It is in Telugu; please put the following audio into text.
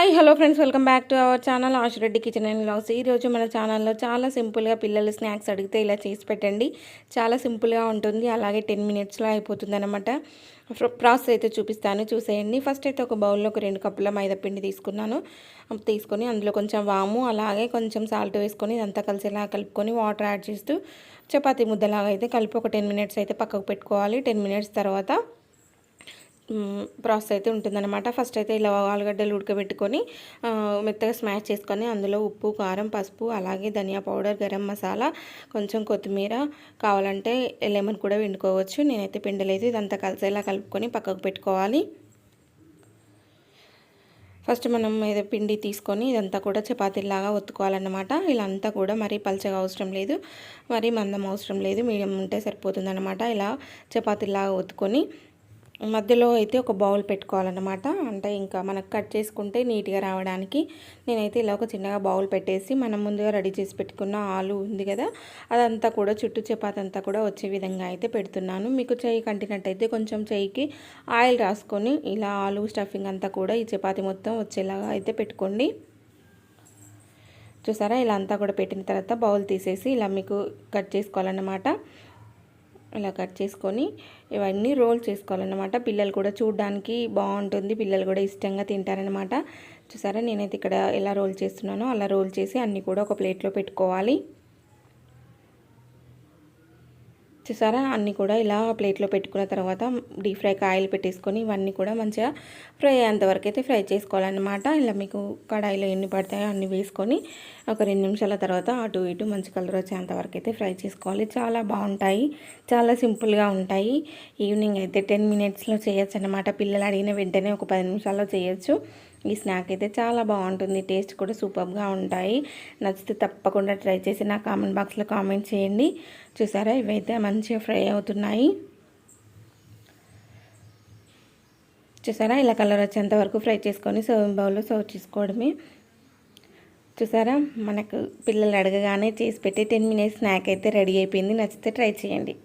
Hi hello friends, welcome back to our channel Ashu Reddy kitchen and vlogs. ఈరోజు మన ఛానల్లో చాలా సింపుల్గా పిల్లలు స్నాక్స్ అడిగితే ఇలా చేసి పెట్టండి. చాలా సింపుల్గా ఉంటుంది, అలాగే 10 మినిట్స్లో అయిపోతుంది అనమాట. ప్రాసెస్ అయితే చూపిస్తాను, చూసేయండి. ఫస్ట్ అయితే ఒక బౌల్లో ఒక 2 కప్పుల మైదా పిండి తీసుకొని అందులో కొంచెం వాము అలాగే కొంచెం సాల్ట్ వేసుకొని ఇదంతా కలిసేలా కలుపుకొని వాటర్ యాడ్ చేస్తూ చపాతీ ముద్దలాగా అయితే కలిపి ఒక 10 మినిట్స్ అయితే పక్కకు పెట్టుకోవాలి. 10 మినిట్స్ తర్వాత ప్రాసెస్ అయితే ఉంటుందన్నమాట. ఫస్ట్ అయితే ఇలా ఆలుగడ్డలు ఉడకబెట్టుకొని మెత్తగా స్మాష్ చేసుకొని అందులో ఉప్పు, కారం, పసుపు అలాగే ధనియా పౌడర్, గరం మసాలా, కొంచెం కొత్తిమీర, కావాలంటే లెమన్ కూడా పిండుకోవచ్చు. నేనైతే పిండలేదు. ఇదంతా కలిసేలా కలుపుకొని పక్కకు పెట్టుకోవాలి. ఫస్ట్ మనం ఏదో పిండి తీసుకొని ఇదంతా కూడా చపాతీలాగా ఒత్తుకోవాలన్నమాట. ఇలా అంతా కూడా మరీ పలచగా అవసరం లేదు, మరీ మందం అవసరం లేదు, మీడియం ఉంటే సరిపోతుందన్నమాట. ఇలా చపాతీలాగా ఒత్తుకొని మధ్యలో అయితే ఒక బౌల్ పెట్టుకోవాలన్నమాట. అంటే ఇంకా మనకు కట్ చేసుకుంటే నీట్గా రావడానికి నేనైతే ఇలా ఒక చిన్నగా బౌల్ పెట్టేసి మనం ముందుగా రెడీ చేసి పెట్టుకున్న ఆలు ఉంది కదా, అదంతా కూడా చుట్టూ చపాతీ అంతా కూడా వచ్చే విధంగా అయితే పెడుతున్నాను. మీకు చెయ్యి కంటినట్టయితే కొంచెం చెయ్యికి ఆయిల్ రాసుకొని ఇలా ఆలు స్టఫింగ్ అంతా కూడా ఈ చపాతీ మొత్తం వచ్చేలాగా అయితే పెట్టుకోండి. చూసారా, ఇలా అంతా కూడా పెట్టిన తర్వాత బౌల్ తీసేసి ఇలా మీకు కట్ చేసుకోవాలన్నమాట. ఇలా కట్ చేసుకొని ఇవన్నీ రోల్ చేసుకోవాలన్నమాట. పిల్లలు కూడా చూడడానికి బాగుంటుంది, పిల్లలు కూడా ఇష్టంగా తింటారనమాట. చూసారా, నేనైతే ఇక్కడ ఎలా రోల్ చేస్తున్నానో అలా రోల్ చేసి అన్నీ కూడా ఒక ప్లేట్లో పెట్టుకోవాలి. చూసారా, అన్నీ కూడా ఇలా ప్లేట్లో పెట్టుకున్న తర్వాత డీప్ ఫ్రైకి ఆయిల్ పెట్టేసుకొని ఇవన్నీ కూడా మంచిగా ఫ్రై అయ్యేంతవరకు అయితే ఫ్రై చేసుకోవాలన్నమాట. ఇలా మీకు కడాయిలో ఎన్ని పడతాయో అన్నీ వేసుకొని ఒక 2 నిమిషాల తర్వాత అటు ఇటు మంచి కలర్ వచ్చేంతవరకు అయితే ఫ్రై చేసుకోవాలి. చాలా బాగుంటాయి, చాలా సింపుల్గా ఉంటాయి. ఈవినింగ్ అయితే 10 మినిట్స్లో చేయొచ్చు అన్నమాట. పిల్లలు అడిగిన వెంటనే ఒక 10 నిమిషాల్లో చేయొచ్చు. ఈ స్నాక్ అయితే చాలా బాగుంటుంది, టేస్ట్ కూడా సూపర్గా ఉంటాయి. నచ్చితే తప్పకుండా ట్రై చేసి నా కామెంట్ బాక్స్లో కామెంట్ చేయండి. చూసారా, ఇవైతే మంచిగా ఫ్రై అవుతున్నాయి. చూసారా, ఇలా కలర్ వచ్చేంత వరకు ఫ్రై చేసుకొని సర్వింగ్ బౌల్లో సర్వ్ చేసుకోవడమే. చూసారా, మనకు పిల్లలు అడగగానే చేసి పెట్టి 10 మినిట్స్ స్నాక్ అయితే రెడీ అయిపోయింది. నచ్చితే ట్రై చేయండి.